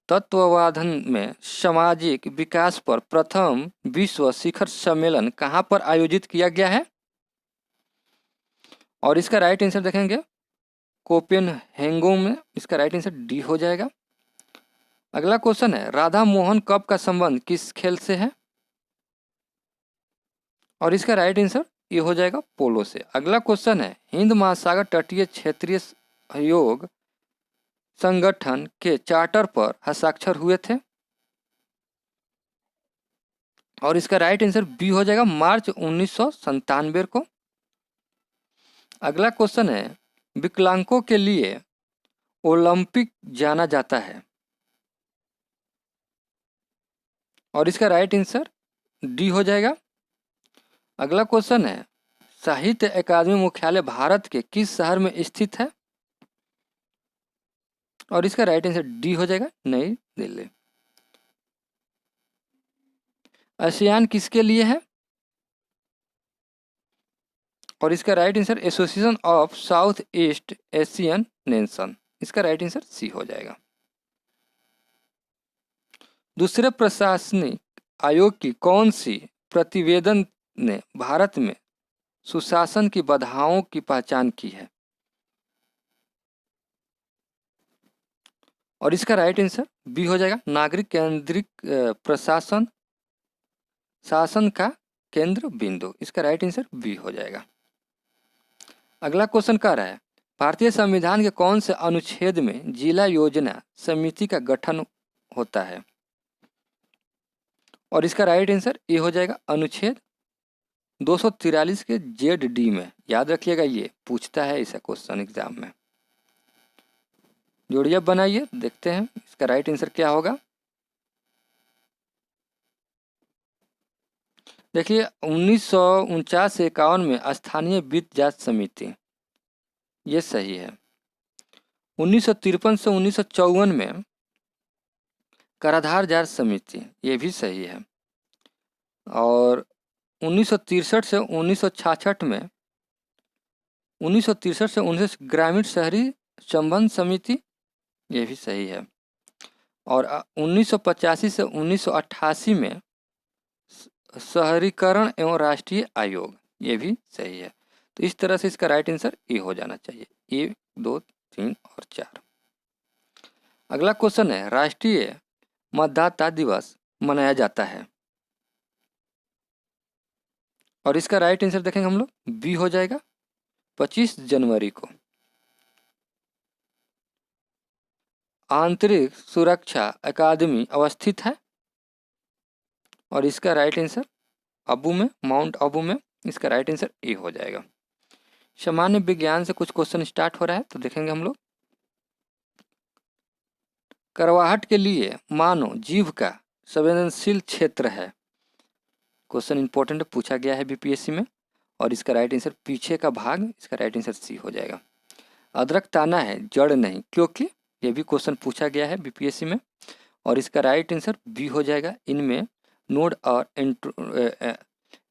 तत्वावधान में सामाजिक विकास पर प्रथम विश्व शिखर सम्मेलन कहाँ पर आयोजित किया गया है? और इसका राइट आंसर देखेंगे, कोपेनहेगन में। इसका राइट आंसर डी हो जाएगा। अगला क्वेश्चन है, राधा मोहन कप का संबंध किस खेल से है? और इसका राइट आंसर ये हो जाएगा, पोलो से। अगला क्वेश्चन है, हिंद महासागर तटीय क्षेत्रीय सहयोग संगठन के चार्टर पर हस्ताक्षर हुए थे? और इसका राइट आंसर बी हो जाएगा, मार्च 1997 को। अगला क्वेश्चन है, विकलांगों के लिए ओलंपिक जाना जाता है? और इसका राइट आंसर डी हो जाएगा। अगला क्वेश्चन है, साहित्य अकादमी मुख्यालय भारत के किस शहर में स्थित है? और इसका राइट आंसर डी हो जाएगा, नई दिल्ली। आसियान किसके लिए है? और इसका right answer association of south east Asian nation. इसका राइट आंसर सी हो जाएगा। दूसरे प्रशासनिक आयोग की कौन सी प्रतिवेदन ने भारत में सुशासन की बाधाओं की पहचान की है? और इसका राइट आंसर बी हो जाएगा, नागरिक केंद्रित प्रशासन शासन का केंद्र बिंदु। इसका राइट आंसर बी हो जाएगा। अगला क्वेश्चन कह रहा है, भारतीय संविधान के कौन से अनुच्छेद में जिला योजना समिति का गठन होता है? और इसका राइट आंसर ए हो जाएगा, अनुच्छेद 243 के ZD में। याद रखिएगा, ये पूछता है ऐसा क्वेश्चन एग्जाम में। जोड़िया बनाइए, देखते हैं इसका राइट आंसर क्या होगा। देखिए, 1949 से 51 में स्थानीय वित्त जांच समिति, ये सही है। 1953 से 1954 में कराधान जांच समिति, ये भी सही है। और 1963 से 1966 में 1963 से 19 ग्रामीण शहरी संबंध समिति, ये भी सही है। और 1985 से 1988 में शहरीकरण एवं राष्ट्रीय आयोग, ये भी सही है। तो इस तरह से इसका राइट आंसर ए हो जाना चाहिए, 1, 2, 3 और 4। अगला क्वेश्चन है, राष्ट्रीय मतदाता दिवस मनाया जाता है? और इसका राइट आंसर देखेंगे हम लोग, बी हो जाएगा, 25 जनवरी को। आंतरिक सुरक्षा अकादमी अवस्थित है? और इसका राइट आंसर अबू में, माउंट अबू में। इसका राइट आंसर ए हो जाएगा। सामान्य विज्ञान से कुछ क्वेश्चन स्टार्ट हो रहा है, तो देखेंगे हम लोग। करवाहट के लिए मानव जीव का संवेदनशील क्षेत्र है? क्वेश्चन इंपॉर्टेंट पूछा गया है बीपीएससी में। और इसका राइट आंसर पीछे का भाग, इसका राइट आंसर सी हो जाएगा। अदरक ताना है, जड़ नहीं, क्योंकि ये भी क्वेश्चन पूछा गया है बीपीएससी में। और इसका राइट आंसर बी हो जाएगा, इनमें नोड और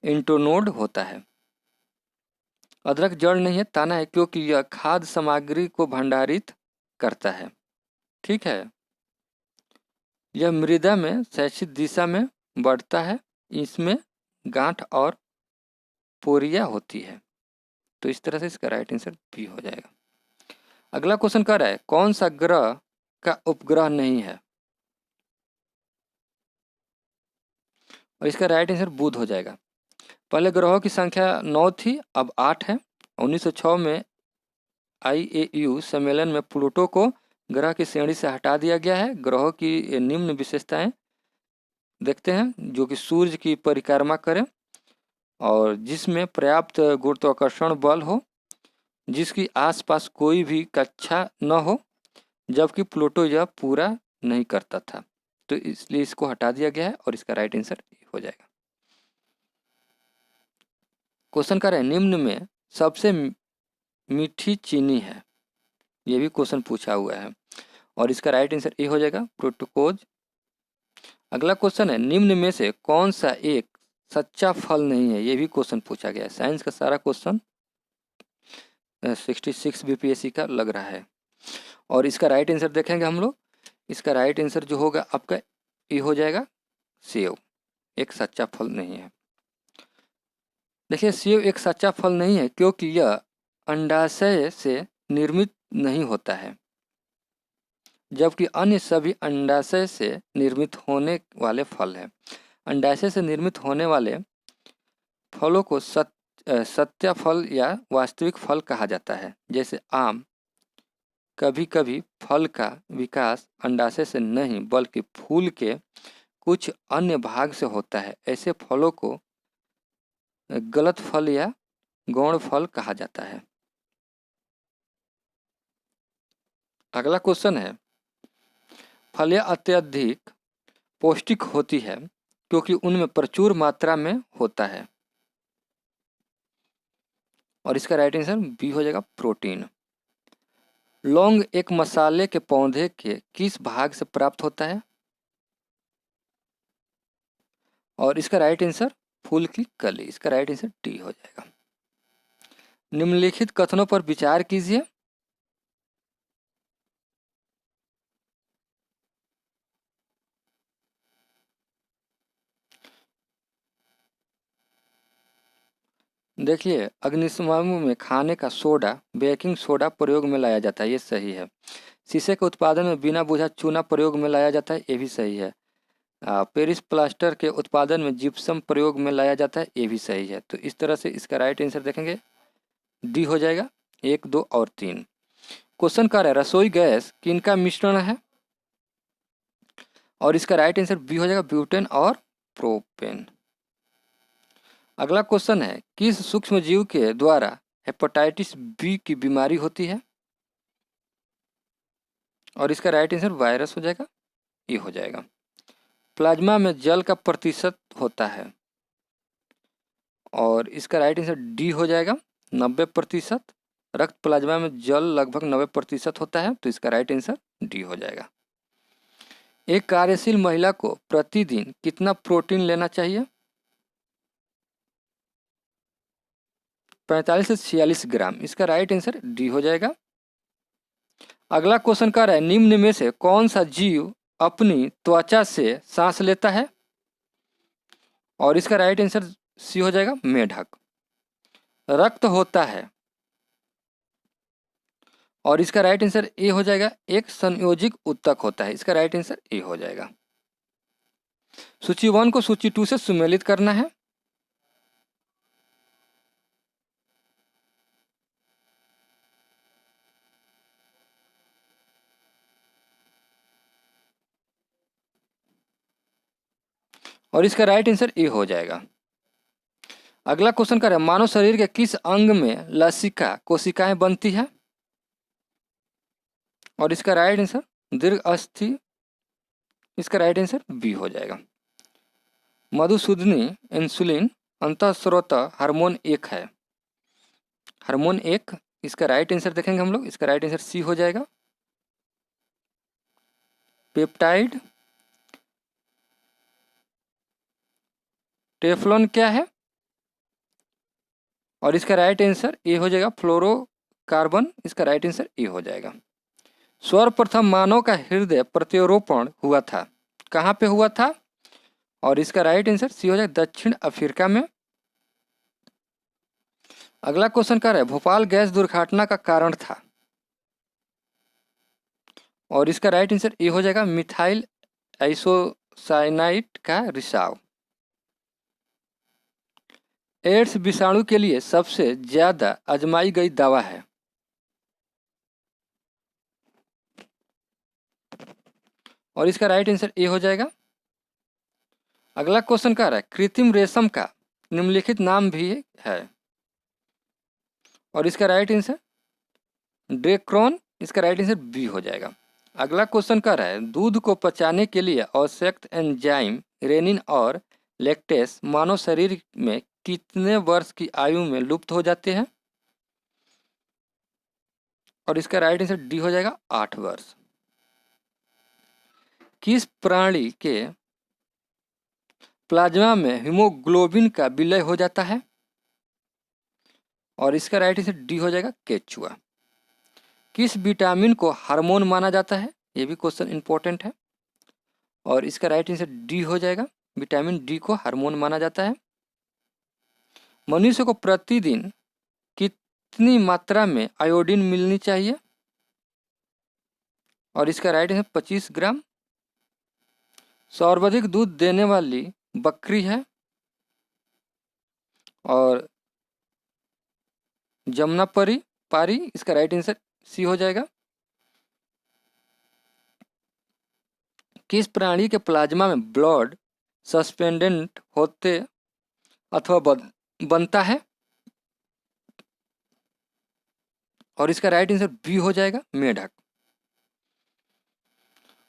इंटोनोड होता है। अदरक जड़ नहीं है, ताना है, क्योंकि यह खाद्य सामग्री को भंडारित करता है। ठीक है, यह मृदा में क्षैतिज दिशा में बढ़ता है, इसमें गांठ और पोरिया होती है। तो इस तरह से इसका राइट आंसर बी हो जाएगा। अगला क्वेश्चन कर रहा है, कौन सा ग्रह का उपग्रह नहीं है। और इसका राइट आंसर बुध हो जाएगा। पहले ग्रहों की संख्या 9 थी, अब 8 है। 1906 में IAU सम्मेलन में प्लूटो को ग्रह की श्रेणी से हटा दिया गया है। ग्रहों की निम्न विशेषताएं देखते हैं, जो कि सूर्य की परिक्रमा करें और जिसमें पर्याप्त गुरुत्वाकर्षण बल हो, जिसकी आसपास कोई भी कक्षा न हो, जबकि प्लूटो यह पूरा नहीं करता था, तो इसलिए इसको हटा दिया गया है और इसका राइट आंसर हो जाएगा। क्वेश्चन कर रहे हैं निम्न में सबसे मीठी चीनी है, ये भी क्वेश्चन पूछा हुआ है और इसका राइट आंसर ए हो जाएगा, फ्रुक्टोज। अगला क्वेश्चन है निम्न में से कौन सा एक सच्चा फल नहीं है, ये भी क्वेश्चन पूछा गया है। साइंस का सारा क्वेश्चन 66 BPSC का लग रहा है और इसका राइट आंसर देखेंगे हम लोग। इसका राइट आंसर जो होगा आपका ये हो जाएगा, सेव एक सच्चा फल नहीं है। देखिए सेव एक सच्चा फल नहीं है क्योंकि यह अंडाशय से निर्मित नहीं होता है, जबकि अन्य सभी अंडाशय से निर्मित होने वाले फल हैं। अंडाशय से निर्मित होने वाले फलों को सत्य फल या वास्तविक फल कहा जाता है। जैसे आम, कभी कभी फल का विकास अंडाशय से नहीं बल्कि फूल के कुछ अन्य भाग से होता है। ऐसे फलों को गलत फल या गौण फल कहा जाता है। अगला क्वेश्चन है फलियां अत्यधिक पौष्टिक होती है क्योंकि उनमें प्रचुर मात्रा में होता है और इसका राइट आंसर बी हो जाएगा, प्रोटीन। लौंग एक मसाले के पौधे के किस भाग से प्राप्त होता है और इसका राइट आंसर फूल की कली। इसका राइट आंसर डी हो जाएगा। निम्नलिखित कथनों पर विचार कीजिए। देखिए अग्निशमन में खाने का सोडा बेकिंग सोडा प्रयोग में लाया जाता है, ये सही है। शीशे के उत्पादन में बिना बुझा चूना प्रयोग में लाया जाता है, ये भी सही है। पेरिस प्लास्टर के उत्पादन में जिप्सम प्रयोग में लाया जाता है, ये भी सही है। तो इस तरह से इसका राइट आंसर देखेंगे डी हो जाएगा, 1, 2 और 3। क्वेश्चन कर रहा है रसोई गैस किनका मिश्रण है और इसका राइट आंसर बी हो जाएगा, ब्यूटेन और प्रोपेन। अगला क्वेश्चन है किस सूक्ष्म जीव के द्वारा हेपेटाइटिस बी की बीमारी होती है और इसका राइट आंसर वायरस हो जाएगा, ये हो जाएगा। प्लाज्मा में जल का प्रतिशत होता है और इसका राइट आंसर डी हो जाएगा, 90%। रक्त प्लाज्मा में जल लगभग 90% होता है, तो इसका राइट आंसर डी हो जाएगा। एक कार्यशील महिला को प्रतिदिन कितना प्रोटीन लेना चाहिए? 45 से 46 ग्राम। इसका राइट आंसर डी हो जाएगा। अगला क्वेश्चन कह रहा है निम्न में से कौन सा जीव अपनी त्वचा से सांस लेता है और इसका राइट आंसर सी हो जाएगा, मेढक। रक्त होता है और इसका राइट आंसर ए हो जाएगा, एक संयोजिक उत्तक होता है। इसका राइट आंसर ए हो जाएगा। सूची 1 को सूची 2 से सुमेलित करना है। और इसका राइट आंसर ए हो जाएगा। अगला क्वेश्चन कर रहे हैं मानव शरीर के किस अंग में लसिका कोशिकाएं बनती है और इसका राइट आंसर दीर्घ अस्थि। इसका राइट आंसर बी हो जाएगा। मधुसूदनी इंसुलिन अंतःस्रोत हार्मोन 1 है, हार्मोन 1। इसका राइट आंसर देखेंगे हम लोग, इसका राइट आंसर सी हो जाएगा। पेप्टाइड टेफ्लॉन क्या है और इसका राइट आंसर ए हो जाएगा, फ्लोरोकार्बन। इसका राइट आंसर ए हो जाएगा। सर्वप्रथम मानव का हृदय प्रत्यारोपण हुआ था, कहाँ पे हुआ था और इसका राइट आंसर सी हो जाएगा, दक्षिण अफ्रीका में। अगला क्वेश्चन कर रहा है भोपाल गैस दुर्घटना का कारण था और इसका राइट आंसर ए हो जाएगा मिथाइल आइसोसाइनाइड का रिसाव। एड्स विषाणु के लिए सबसे ज्यादा आजमाई गई दवा है। और इसका राइट आंसर ए हो जाएगा। अगला क्वेश्चन कह रहा है कृत्रिम रेशम का निम्नलिखित नाम भी है। और इसका राइट आंसर ड्रेक्रोन, इसका राइट आंसर बी हो जाएगा। अगला क्वेश्चन कह रहा है दूध को पचाने के लिए आवश्यक एंजाइम रेनिन और लैक्टेस मानव शरीर में कितने वर्ष की आयु में लुप्त हो जाते हैं। और इसका राइट आंसर डी हो जाएगा 8 वर्ष। किस प्राणी के प्लाज्मा में हीमोग्लोबिन का विलय हो जाता है। और इसका राइट आंसर डी हो जाएगा केचुआ। किस विटामिन को हार्मोन माना जाता है, ये भी क्वेश्चन इंपॉर्टेंट है। और इसका राइट आंसर डी हो जाएगा, विटामिन डी को हार्मोन माना जाता है। मनुष्य को प्रतिदिन कितनी मात्रा में आयोडीन मिलनी चाहिए। और इसका राइट आंसर 25 ग्राम। सर्वाधिक दूध देने वाली बकरी है और जमुनापरी पारी, इसका राइट आंसर सी हो जाएगा। किस प्राणी के प्लाज्मा में ब्लड सस्पेंडेंट होते अथवा बनता है। और इसका राइट आंसर बी हो जाएगा मेढक।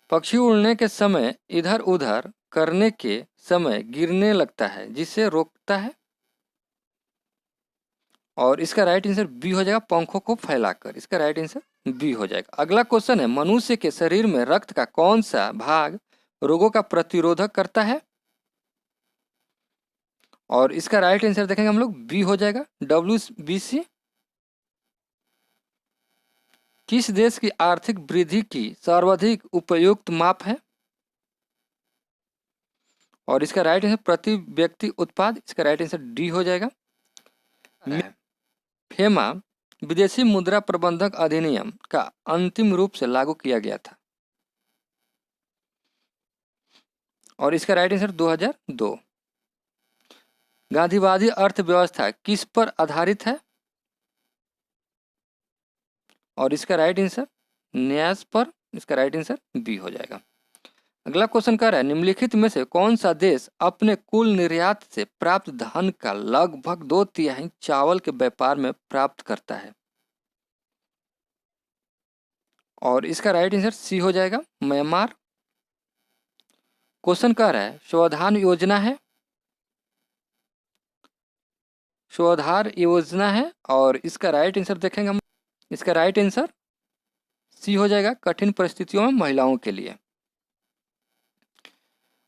पक्षी उड़ने के समय इधर उधर करने के समय गिरने लगता है, जिसे रोकता है। और इसका राइट आंसर बी हो जाएगा पंखों को फैलाकर, इसका राइट आंसर बी हो जाएगा। अगला क्वेश्चन है मनुष्य के शरीर में रक्त का कौन सा भाग रोगों का प्रतिरोधक करता है। और इसका राइट आंसर देखेंगे हम लोग बी हो जाएगा WBC। किस देश की आर्थिक वृद्धि की सर्वाधिक उपयुक्त माप है। और इसका राइट आंसर प्रति व्यक्ति उत्पाद, इसका राइट आंसर डी हो जाएगा। फेमा विदेशी मुद्रा प्रबंधक अधिनियम का अंतिम रूप से लागू किया गया था। और इसका राइट आंसर 2002। गांधीवादी अर्थव्यवस्था किस पर आधारित है। और इसका राइट आंसर न्यास पर, इसका राइट आंसर बी हो जाएगा। अगला क्वेश्चन कह रहा है निम्नलिखित में से कौन सा देश अपने कुल निर्यात से प्राप्त धन का लगभग 2/3 चावल के व्यापार में प्राप्त करता है। और इसका राइट आंसर सी हो जाएगा म्यांमार। क्वेश्चन कह रहा है स्वधान योजना है, स्वधार योजना है। और इसका राइट आंसर देखेंगे हम, इसका राइट आंसर सी हो जाएगा कठिन परिस्थितियों में महिलाओं के लिए।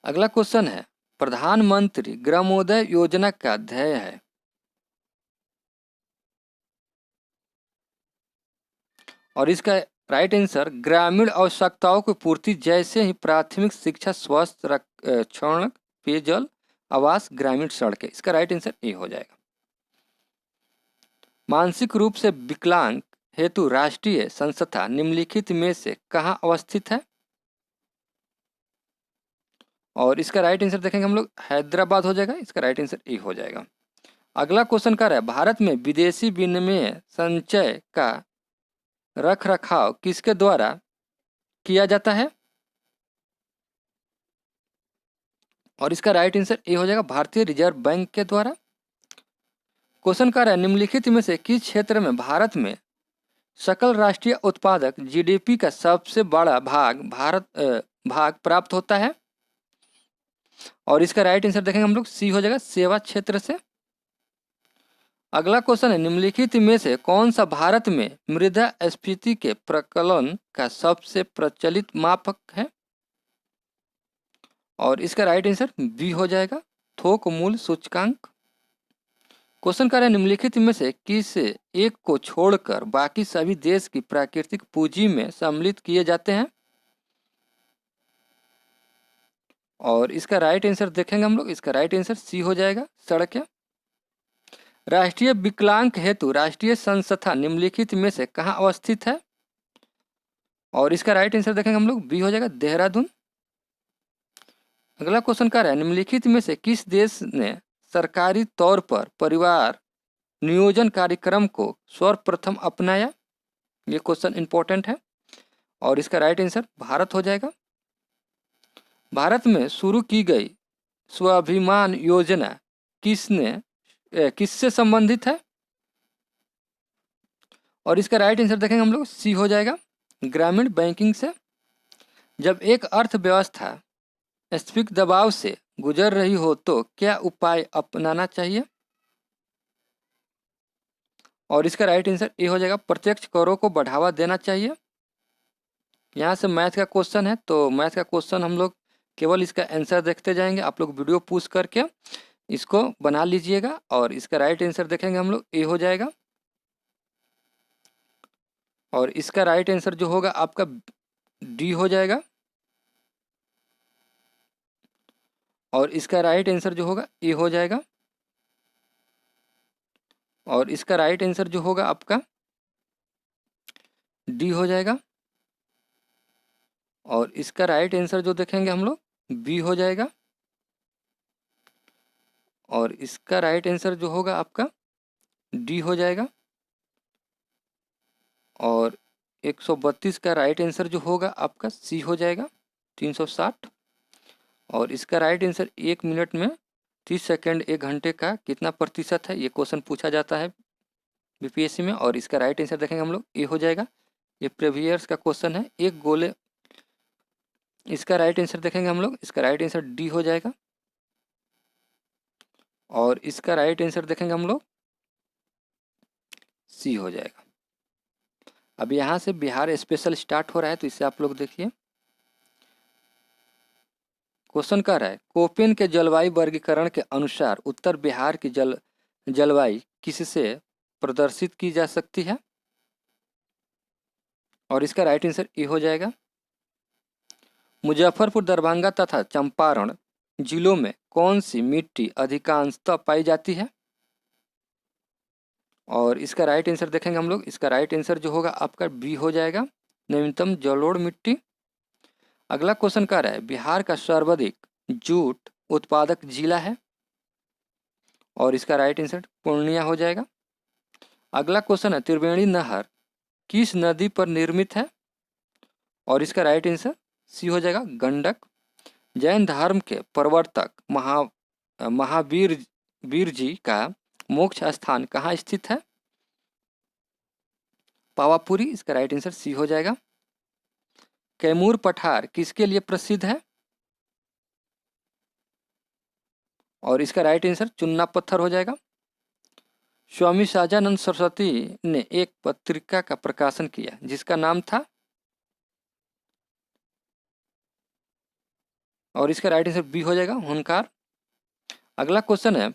अगला क्वेश्चन है प्रधानमंत्री ग्रामोदय योजना का ध्येय है। और इसका राइट आंसर ग्रामीण आवश्यकताओं की पूर्ति जैसे ही प्राथमिक शिक्षा, स्वास्थ्य, रक्षण, पेयजल, आवास, ग्रामीण सड़कें, इसका राइट आंसर ए हो जाएगा। मानसिक रूप से विकलांग हेतु राष्ट्रीय संस्था निम्नलिखित में से कहाँ अवस्थित है। और इसका राइट आंसर देखेंगे हम लोग हैदराबाद हो जाएगा, इसका राइट आंसर ए हो जाएगा। अगला क्वेश्चन कर रहा है भारत में विदेशी विनिमय संचय का रख रखाव किसके द्वारा किया जाता है। और इसका राइट आंसर ए हो जाएगा भारतीय रिजर्व बैंक के द्वारा। क्वेश्चन कर रहा है निम्नलिखित में से किस क्षेत्र में भारत में सकल राष्ट्रीय उत्पादक GDP का सबसे बड़ा भाग प्राप्त होता है। और इसका राइट आंसर देखेंगे हम लोग सी हो जाएगा सेवा क्षेत्र से। अगला क्वेश्चन है निम्नलिखित में से कौन सा भारत में मुद्रास्फीति के प्रकलन का सबसे प्रचलित मापक है। और इसका राइट आंसर बी हो जाएगा थोक मूल्य सूचकांक। क्वेश्चन कर रहे हैं निम्नलिखित में से किस एक को छोड़कर बाकी सभी देश की प्राकृतिक पूंजी में सम्मिलित किए जाते हैं। और इसका राइट आंसर देखेंगे हम लोग, इसका राइट आंसर सी हो जाएगा सड़कें। राष्ट्रीय विकलांग हेतु राष्ट्रीय संस्था निम्नलिखित में से कहाँ अवस्थित है। और इसका राइट आंसर देखेंगे हम लोग, बी हो जाएगा देहरादून। अगला क्वेश्चन क्या है, निम्नलिखित में से किस देश ने सरकारी तौर पर परिवार नियोजन कार्यक्रम को सर्वप्रथम अपनाया? ये क्वेश्चन इंपॉर्टेंट है और इसका राइट आंसर भारत हो जाएगा। भारत में शुरू की गई स्वाभिमान योजना किससे संबंधित है? और इसका राइट आंसर देखेंगे हम लोग, सी हो जाएगा ग्रामीण बैंकिंग से। जब एक अर्थव्यवस्था स्फीत दबाव से गुजर रही हो तो क्या उपाय अपनाना चाहिए? और इसका राइट आंसर ए हो जाएगा प्रत्यक्ष करों को बढ़ावा देना चाहिए। यहाँ से मैथ का क्वेश्चन है, तो मैथ का क्वेश्चन हम लोग केवल इसका आंसर देखते जाएंगे, आप लोग वीडियो पूछ करके इसको बना लीजिएगा। और इसका राइट आंसर देखेंगे हम लोग, ए हो जाएगा। और इसका राइट आंसर जो होगा आपका डी हो जाएगा। और इसका राइट आंसर जो होगा ए हो जाएगा। और इसका राइट आंसर जो होगा आपका डी हो जाएगा। और इसका राइट आंसर जो देखेंगे हम लोग, बी हो जाएगा। और इसका राइट आंसर जो होगा आपका डी हो जाएगा। और 132 का राइट आंसर जो होगा आपका सी हो जाएगा 360। और इसका राइट आंसर 1 मिनट में 30 सेकेंड 1 घंटे का कितना प्रतिशत है, ये क्वेश्चन पूछा जाता है बीपीएससी में। और इसका राइट आंसर देखेंगे हम लोग, ए हो जाएगा। ये प्रीवियस का क्वेश्चन है, एक गोले। इसका राइट आंसर देखेंगे हम लोग, इसका राइट आंसर डी हो जाएगा। और इसका राइट आंसर देखेंगे हम लोग, सी हो जाएगा। अब यहाँ से बिहार स्पेशल स्टार्ट हो रहा है, तो इसे आप लोग देखिए। क्वेश्चन कह रहा है, कोपेन के जलवायु वर्गीकरण के अनुसार उत्तर बिहार की जलवायु किससे प्रदर्शित की जा सकती है? और इसका राइट आंसर ए हो जाएगा। मुजफ्फरपुर, दरभंगा तथा चंपारण जिलों में कौन सी मिट्टी अधिकांशतः पाई जाती है? और इसका राइट आंसर देखेंगे हम लोग, इसका राइट आंसर जो होगा आपका बी हो जाएगा, न्यूनतम जलोढ़ मिट्टी। अगला क्वेश्चन कह रहा है, बिहार का सर्वाधिक जूट उत्पादक जिला है? और इसका राइट आंसर पूर्णिया हो जाएगा। अगला क्वेश्चन है, त्रिवेणी नहर किस नदी पर निर्मित है? और इसका राइट आंसर सी हो जाएगा गंडक। जैन धर्म के प्रवर्तक महावीर जी का मोक्ष स्थान कहाँ स्थित है? पावापुरी। इसका राइट आंसर सी हो जाएगा। कैमूर पठार किसके लिए प्रसिद्ध है? और इसका राइट आंसर चुन्ना पत्थर हो जाएगा। स्वामी सहजानंद सरस्वती ने एक पत्रिका का प्रकाशन किया जिसका नाम था? और इसका राइट आंसर बी हो जाएगा हुनकार। अगला क्वेश्चन है,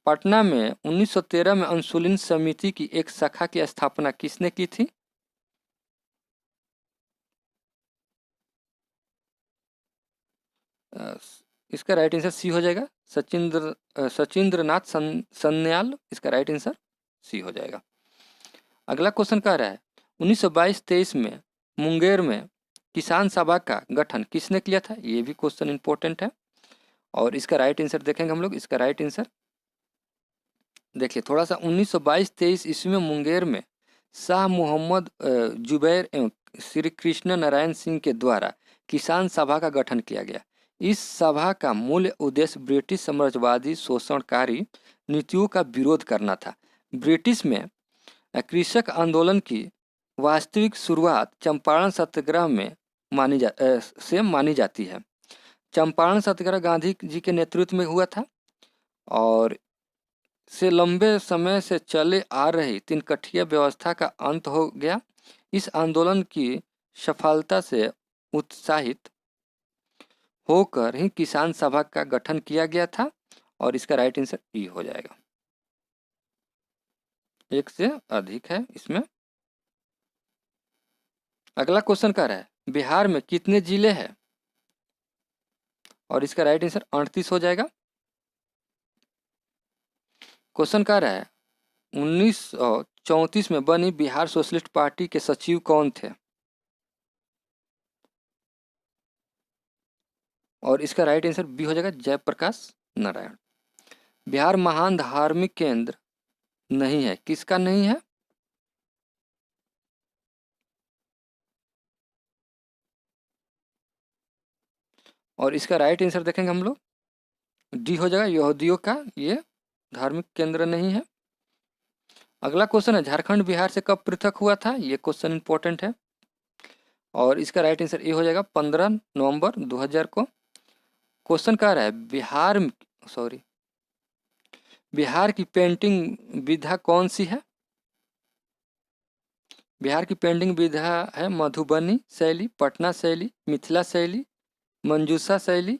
पटना में 1913 में इंसुलिन समिति की एक शाखा की स्थापना किसने की थी? इसका राइट आंसर सी हो जाएगा सचिंद्रनाथ सन्याल। इसका राइट आंसर सी हो जाएगा। अगला क्वेश्चन कह रहा है, 1922-23 में मुंगेर में किसान सभा का गठन किसने किया था? ये भी क्वेश्चन इंपॉर्टेंट है। और इसका राइट आंसर देखेंगे हम लोग, इसका राइट आंसर देखिए थोड़ा सा, 1922-23 ईस्वी में मुंगेर में शाह मोहम्मद जुबैर एवं श्री कृष्ण नारायण सिंह के द्वारा किसान सभा का गठन किया गया। इस सभा का मूल उद्देश्य ब्रिटिश साम्राज्यवादी शोषणकारी नीतियों का विरोध करना था। ब्रिटिश में कृषक आंदोलन की वास्तविक शुरुआत चंपारण सत्याग्रह में मानी जाती है। चंपारण सत्याग्रह गांधी जी के नेतृत्व में हुआ था और से लंबे समय से चले आ रही तिनकठिया व्यवस्था का अंत हो गया। इस आंदोलन की सफलता से उत्साहित होकर ही किसान सभा का गठन किया गया था। और इसका राइट आंसर ई हो जाएगा। एक से अधिक है इसमें। अगला क्वेश्चन कह रहा है, बिहार में कितने जिले हैं? और इसका राइट आंसर 38 हो जाएगा। क्वेश्चन कह रहा है, 1934 में बनी बिहार सोशलिस्ट पार्टी के सचिव कौन थे? और इसका राइट आंसर बी हो जाएगा जयप्रकाश नारायण। बिहार महान धार्मिक केंद्र नहीं है, किसका नहीं है? और इसका राइट आंसर देखेंगे हम लोग, डी हो जाएगा यहूदियों का ये धार्मिक केंद्र नहीं है। अगला क्वेश्चन है, झारखंड बिहार से कब पृथक हुआ था? ये क्वेश्चन इंपॉर्टेंट है और इसका राइट आंसर ये हो जाएगा 15 नवंबर 2000 को। क्वेश्चन कह रहा है बिहार की पेंटिंग विधा कौन सी है? बिहार की पेंटिंग विधा है मधुबनी शैली, पटना शैली, मिथिला शैली, मंजूषा शैली,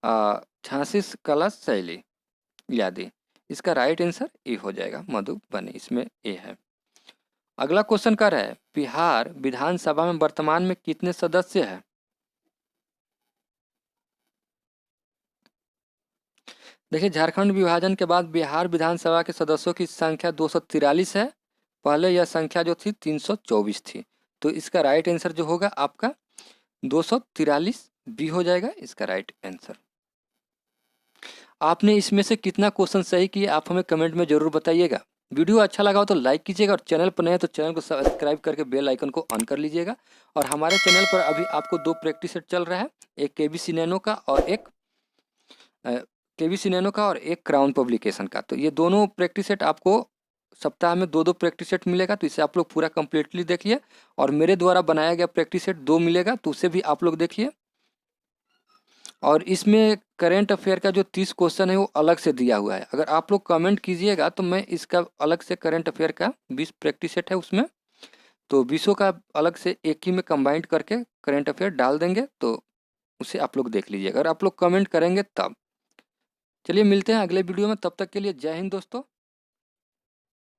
झांसी कला शैली आदि। इसका राइट आंसर ए हो जाएगा मधुबनी, इसमें ए है। अगला क्वेश्चन कर रहा है, बिहार विधानसभा में वर्तमान में कितने सदस्य हैं? देखिए, झारखंड विभाजन के बाद बिहार विधानसभा के सदस्यों की संख्या 243 है। पहले यह संख्या जो थी 324 थी। तो इसका राइट आंसर जो होगा आपका 243 बी हो जाएगा इसका राइट आंसर। आपने इसमें से कितना क्वेश्चन सही किए आप हमें कमेंट में जरूर बताइएगा। वीडियो अच्छा लगा हो तो लाइक कीजिएगा और चैनल पर नए हैं तो चैनल को सब्सक्राइब करके बेल आइकन को ऑन कर लीजिएगा। और हमारे चैनल पर अभी आपको 2 प्रैक्टिस सेट चल रहा है, एक केबीसी नैनो का और एक क्राउन पब्लिकेशन का। तो ये दोनों प्रैक्टिस सेट आपको सप्ताह में 2-2 प्रैक्टिस सेट मिलेगा, तो इसे आप लोग पूरा कंप्लीटली देखिए। और मेरे द्वारा बनाया गया प्रैक्टिस सेट 2 मिलेगा, तो उसे भी आप लोग देखिए। और इसमें करेंट अफेयर का जो 30 क्वेश्चन है वो अलग से दिया हुआ है। अगर आप लोग कमेंट कीजिएगा तो मैं इसका अलग से करेंट अफेयर का 20 प्रैक्टिस सेट है उसमें, तो 20 का अलग से एक ही में कंबाइंड करके करेंट अफेयर डाल देंगे, तो उसे आप लोग देख लीजिएगा अगर आप लोग कमेंट करेंगे तब। चलिए मिलते हैं अगले वीडियो में, तब तक के लिए जय हिंद दोस्तों।